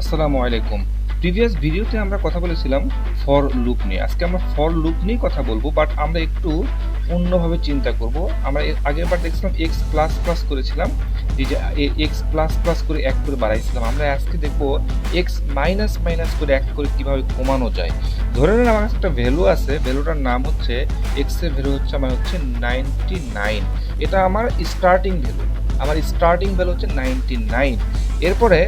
আসসালামু আলাইকুম। প্রিভিয়াস ভিডিওতে আমরা কথা বলেছিলাম ফর লুপ নিয়ে। আজকে আমরা ফর লুপ নিয়ে কথা বলবো, বাট আমরা একটু অন্যভাবে চিন্তা করব। আমরা এর আগেরবার দেখছিলাম এক্স প্লাস প্লাস করেছিলাম, এই যে এক্স প্লাস প্লাস করে এক করে বাড়াইছিলাম। আমরা আজকে দেখবো এক্স মাইনাস মাইনাস করে এক করে কিভাবে কমানো যায়। ধরে নেন আমার কাছে একটা ভ্যালু আছে, ভ্যালুটার নাম হচ্ছে এক্স এর ভ্যালু হচ্ছে আমার হচ্ছে 99। এটা আমার স্টার্টিং ভ্যালু, আমার স্টার্টিং ভ্যালু হচ্ছে 99। এরপরে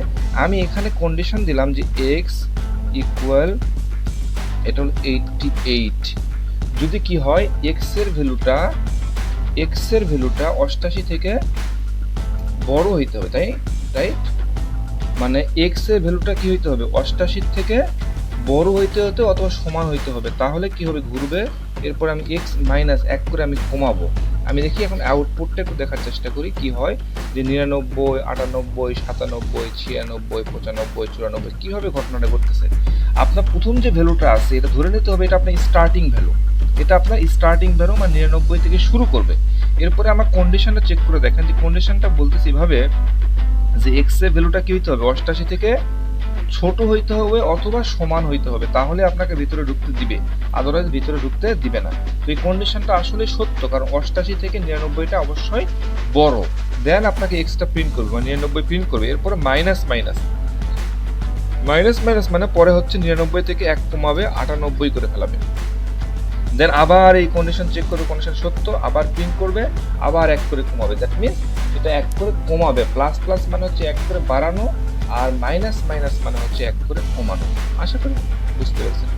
আমি এখানে কন্ডিশন দিলাম যে এক্স ইকুয়াল, এটা হলো 88। যদি কি হয় এক্স এর ভ্যালুটা 88 থেকে বড় হইতে হবে, তাই রাইট? মানে এক্স এর ভ্যালুটা কি হইতে হবে 88 থেকে বড় হইতে হতে অথবা সমান হইতে হবে, তাহলে কি হবে ঘুরবে। এরপর আমি এক্স মাইনাস এক করে আমি কমাবো। আমি দেখি এখন আউটপুটটা একটু দেখার চেষ্টা করি কি হয়, যে 99, 98, 97, 96, 95, 94, কিভাবে ঘটনাটা ঘটতেছে। আপনার প্রথম যে ভ্যালুটা আছে এটা ধরে নিতে হবে এটা আপনার স্টার্টিং ভ্যালু, এটা আপনার স্টার্টিং ভ্যালু মানে 99 থেকে শুরু করবে। এরপরে আমার কন্ডিশনটা চেক করে দেখেন, যে কন্ডিশনটা বলতেছে এভাবে যে এক্স এর ভ্যালুটা কি হইতে হবে 88 থেকে ছোট হইতে হবে অথবা সমান হইতে হবে, তাহলে আপনাকে ভিতরে ঢুকতে দিবে, আদারওয়াইজ ভিতরে ঢুকতে দিবে না। তো এই কন্ডিশনটা আসলে সত্য, কারণ 88 থেকে 99টা অবশ্যই বড়। দেন আপনাকে এক্সটা প্রিন্ট করবে, মানে 99 প্রিন্ট করবে। এরপরে মাইনাস মাইনাস মাইনাস মাইনাস মানে পরে হচ্ছে 99 থেকে এক কমাবে 98 করে ফেলাবে। দেন আবার এই কন্ডিশন চেক করবে, কন্ডিশন সত্য, আবার প্রিন্ট করবে, আবার এক করে কমাবে। দ্যাট মিনস এটা এক করে কমাবে। প্লাস প্লাস মানে হচ্ছে এক করে বাড়ানো, আর মাইনাস মাইনাস মানে হচ্ছে এক করে কমানো। আশা করি বুঝতে পেরেছেন।